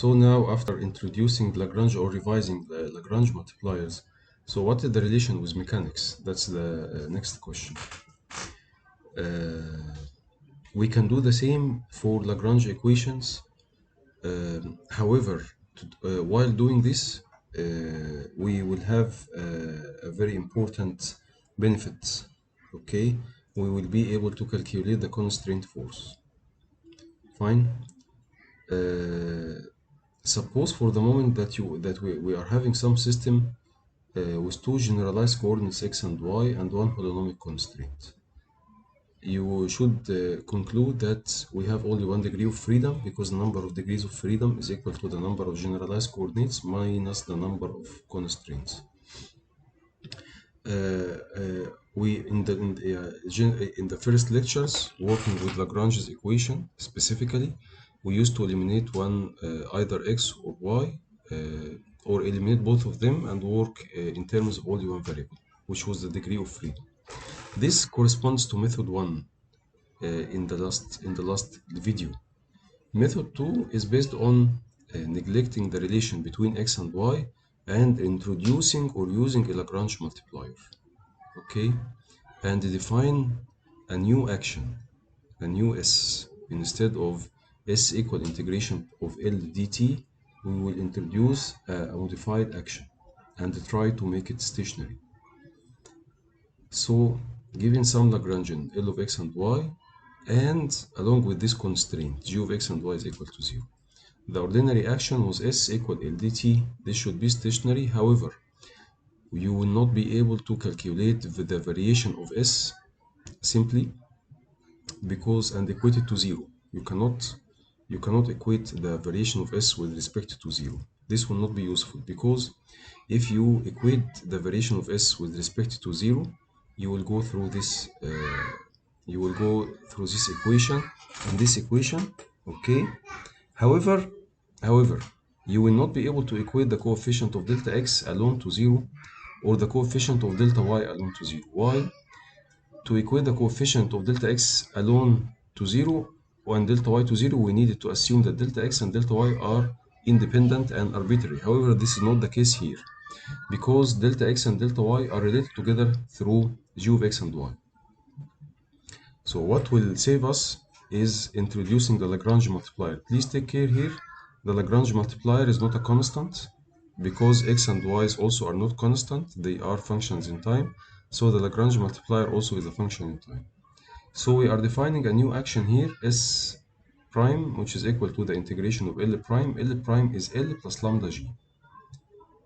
So now, after introducing Lagrange or revising the Lagrange multipliers, so what is the relation with mechanics? That's the next question. We can do the same for Lagrange equations. However, while doing this, we will have a very important benefit. Okay, we will be able to calculate the constraint force. Fine. Suppose for the moment that we are having some system with two generalized coordinates x and y and one holonomic constraint. You should conclude that we have only one degree of freedom because the number of degrees of freedom is equal to the number of generalized coordinates minus the number of constraints. We in the first lectures working with Lagrange's equation specifically, we used to eliminate one either x or y or eliminate both of them and work in terms of only one variable, which was the degree of freedom. This corresponds to method 1 in the last video. Method 2 is based on neglecting the relation between x and y and introducing or using a Lagrange multiplier. Okay, and define a new action, a new s. Instead of s equal integration of L dt, we will introduce a modified action and try to make it stationary. So, given some Lagrangian L of x and y, and along with this constraint, g of x and y is equal to 0. The ordinary action was s equal L dt. This should be stationary. However, you will not be able to calculate the variation of s simply because and equate it to 0. You cannot equate the variation of s with respect to 0. This will not be useful because if you equate the variation of s with respect to 0, you will go through this equation and this equation. Okay. However, you will not be able to equate the coefficient of delta x alone to 0 or the coefficient of delta y alone to 0. Why? To equate the coefficient of delta x alone to 0 and delta y to 0, we needed to assume that delta x and delta y are independent and arbitrary. However, this is not the case here because delta x and delta y are related together through g of x and y. So what will save us is introducing the Lagrange multiplier. Please take care here. The Lagrange multiplier is not a constant because x and y also are not constant. They are functions in time. So the Lagrange multiplier also is a function in time. So we are defining a new action here, s prime, which is equal to the integration of L prime. L prime is L plus lambda g,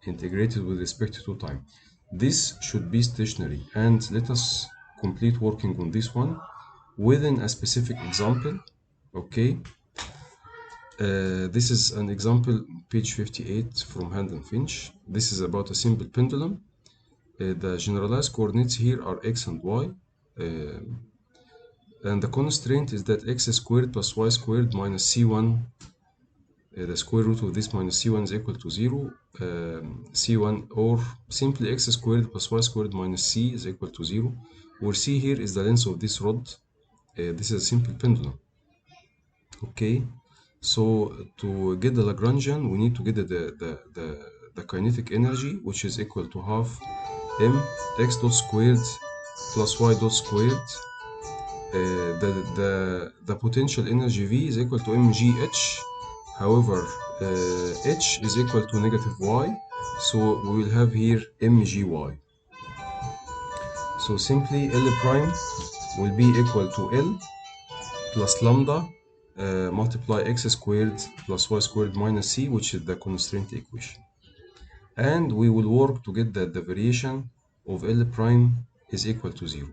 integrated with respect to time. This should be stationary, and let us complete working on this one within a specific example. Okay. This is an example, page 58 from Hand and Finch. This is about a simple pendulum. The generalized coordinates here are x and y. And the constraint is that x squared plus y squared minus c1, the square root of this minus c1 is equal to 0. C1 or simply x squared plus y squared minus c is equal to 0. Where c here is the length of this rod. This is a simple pendulum. Okay, so to get the Lagrangian, we need to get the kinetic energy, which is equal to half m x dot squared plus y dot squared. The potential energy V is equal to mgh. However, h is equal to negative y, so we will have here mgy. So simply L prime will be equal to L plus lambda multiply x squared plus y squared minus c, which is the constraint equation. And we will work to get that the variation of L prime is equal to 0.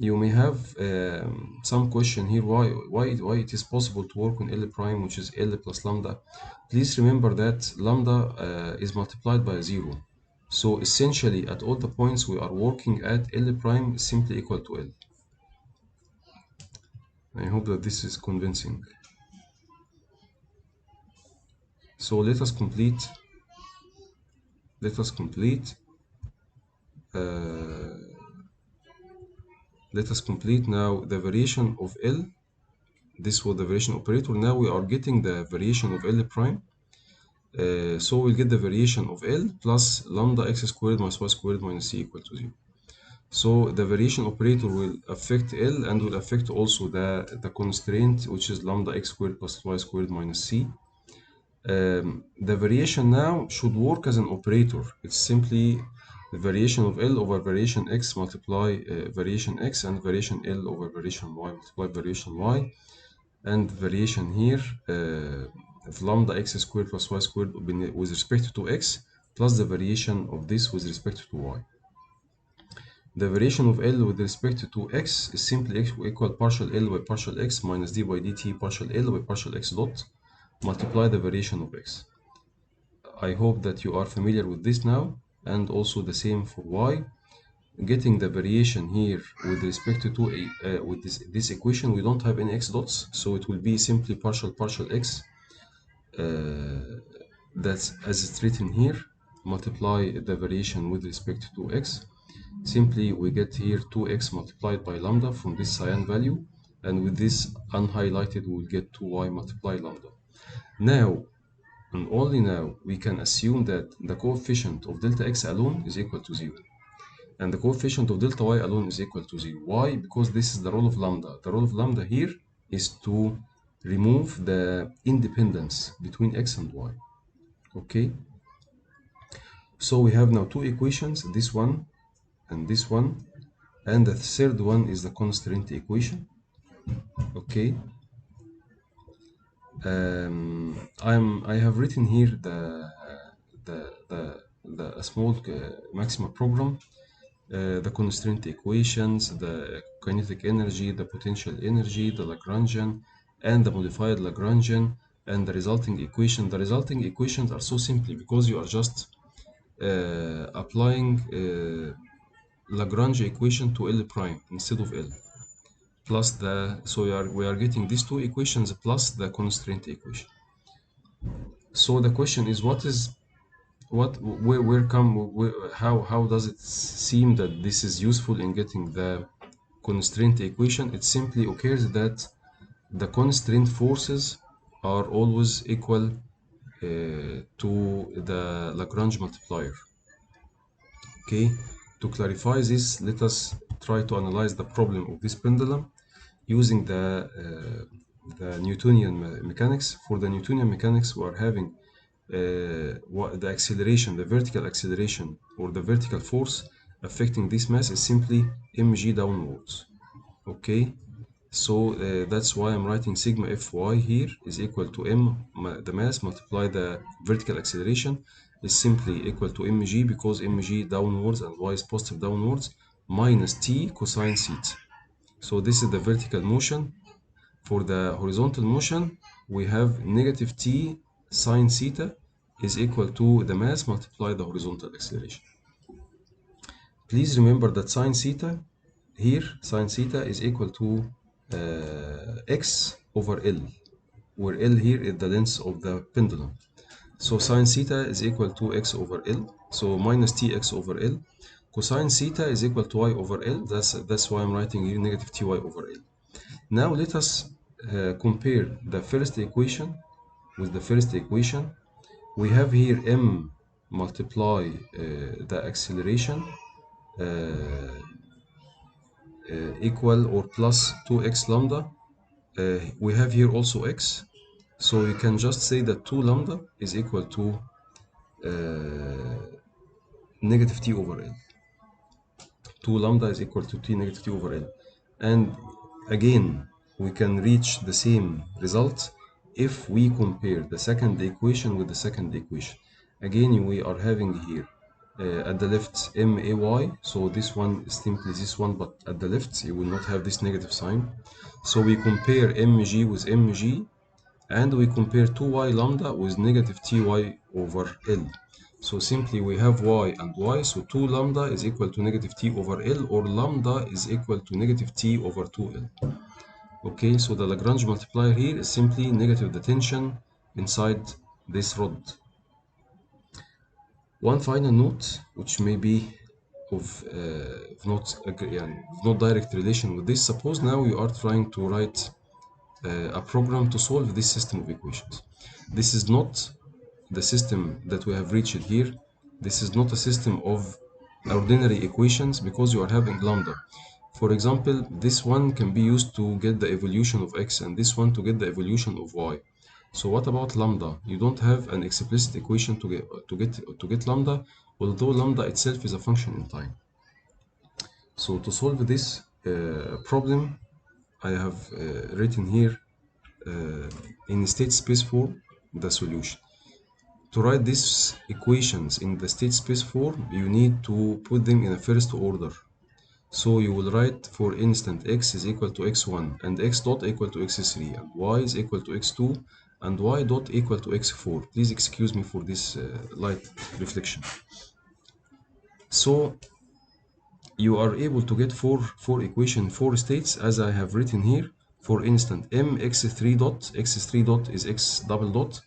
You may have some question here, why it is possible to work on L prime, which is L plus lambda. Please remember that lambda is multiplied by 0. So essentially at all the points we are working at, L prime is simply equal to L. I hope that this is convincing. So let us complete now the variation of L. this was the variation operator. Now we are getting the variation of L prime. So we'll get the variation of L plus lambda x squared minus y squared minus c equal to 0. So the variation operator will affect L and will affect also the constraint, which is lambda x squared plus y squared minus c. The variation now should work as an operator. It's simply the variation of L over variation x multiply variation x, and variation L over variation y multiply variation y, and variation here of lambda x squared plus y squared with respect to x plus the variation of this with respect to y. The variation of L with respect to x is simply equal partial L by partial x minus d by dt partial L by partial x dot multiply the variation of x. I hope that you are familiar with this now, and also the same for y. Getting the variation here with respect to with this equation, we don't have any x dots, so it will be simply partial x. That's as it's written here. Multiply the variation with respect to x. Simply we get here 2x multiplied by lambda from this cyan value, and with this unhighlighted we will get 2y multiplied lambda. Now, and only now, we can assume that the coefficient of delta x alone is equal to 0. And the coefficient of delta y alone is equal to 0. Why? Because this is the role of lambda. The role of lambda here is to remove the independence between x and y. Okay? So we have now two equations, this one and this one. And the third one is the constraint equation. Okay? I have written here a small maxima program, the constraint equations, the kinetic energy, the potential energy, the Lagrangian, and the modified Lagrangian, and the resulting equation. The resulting equations are so simple because you are just applying Lagrange equation to L prime instead of L. Plus so we are getting these two equations plus the constraint equation. So the question is, how does it seem that this is useful in getting the constraint equation? It simply occurs that the constraint forces are always equal to the Lagrange multiplier. Okay, to clarify this, let us try to analyze the problem of this pendulum using the Newtonian mechanics. For the Newtonian mechanics, we are having the acceleration, the vertical acceleration or the vertical force affecting this mass is simply mg downwards. Okay, so that's why I'm writing sigma fy here is equal to the mass multiply the vertical acceleration is simply equal to mg, because mg downwards and y is positive downwards, minus t cosine theta. So this is the vertical motion. For the horizontal motion, we have negative t sine theta is equal to the mass multiplied the horizontal acceleration. Please remember that sine theta here, sine theta is equal to x over L, where L here is the length of the pendulum. So sine theta is equal to x over L, so minus tx over L. Cosine theta is equal to y over L, that's why I'm writing here negative ty over L. Now let us compare the first equation with the first equation. We have here m multiply the acceleration equal or plus 2x lambda. We have here also x, so you can just say that 2 lambda is equal to negative t over L. 2 lambda is equal to t negative t over L. And again, we can reach the same result if we compare the second equation with the second equation. Again, we are having here at the left may, so this one is simply this one, but at the left you will not have this negative sign. So we compare mg with mg, and we compare 2y lambda with negative ty over L. So simply we have y and y, so 2 lambda is equal to negative t over L, or lambda is equal to negative t over 2L. Okay, so the Lagrange multiplier here is simply negative the tension inside this rod. One final note, which may be of not direct relation with this. Suppose now you are trying to write a program to solve this system of equations. This is not the system that we have reached here. This is not a system of ordinary equations because you are having lambda. For example, this one can be used to get the evolution of x and this one to get the evolution of y. So what about lambda? You don't have an explicit equation to get lambda, although lambda itself is a function in time. So to solve this problem, I have written here in state space form the solution. To write these equations in the state space form, you need to put them in a first order. So you will write, for instance, x is equal to x1 and x dot equal to x3 and y is equal to x2 and y dot equal to x4. Please excuse me for this light reflection. So you are able to get four states as I have written here. For instance, m x3 dot is x double dot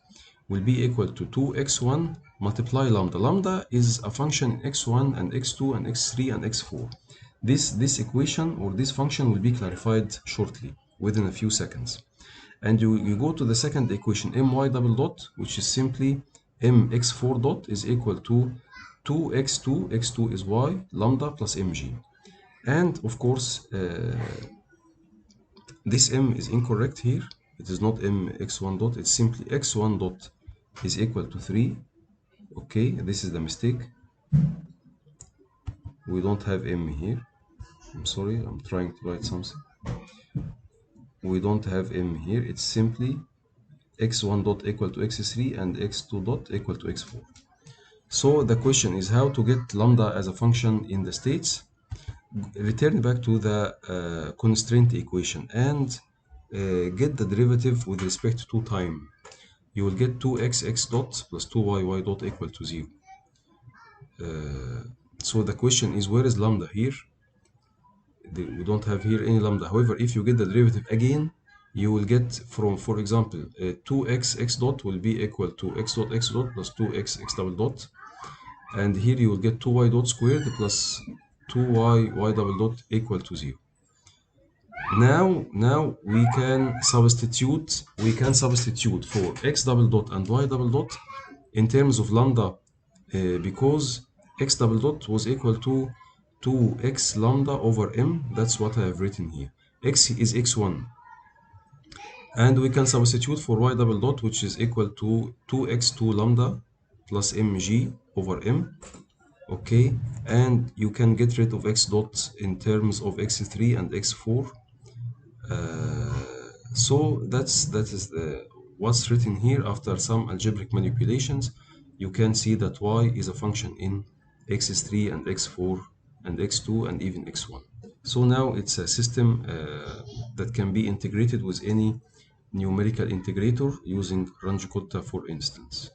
will be equal to 2x1 multiply lambda. Lambda is a function x1 and x2 and x3 and x4. This equation or this function will be clarified shortly within a few seconds. And you go to the second equation, my double dot, which is simply mx4 dot is equal to 2x2, x2 is y, lambda plus mg. And of course, this m is incorrect here. It is not mx1 dot, it's simply x1 dot is equal to 3. Okay, this is the mistake. We don't have m here. I'm sorry, I'm trying to write something. We don't have m here. It's simply x1 dot equal to x3 and x2 dot equal to x4. So the question is how to get lambda as a function in the states. Return back to the constraint equation and get the derivative with respect to time. You will get 2x dot plus 2y dot equal to 0. So the question is, where is lambda here? We don't have here any lambda. However, if you get the derivative again, you will get from, for example, 2x dot will be equal to x dot plus 2x double dot. And here you will get 2y dot squared plus 2y double dot equal to 0. Now we can substitute for x double dot and y double dot in terms of lambda because x double dot was equal to 2x lambda over m. That's what I have written here. X is x1. And we can substitute for y double dot, which is equal to 2x2 lambda plus mg over m. Okay, and you can get rid of x dot in terms of x3 and x4. So that is what's written here. After some algebraic manipulations, you can see that y is a function in x3 and x4 and x2 and even x1. So now it's a system that can be integrated with any numerical integrator using Range-Kotta, for instance.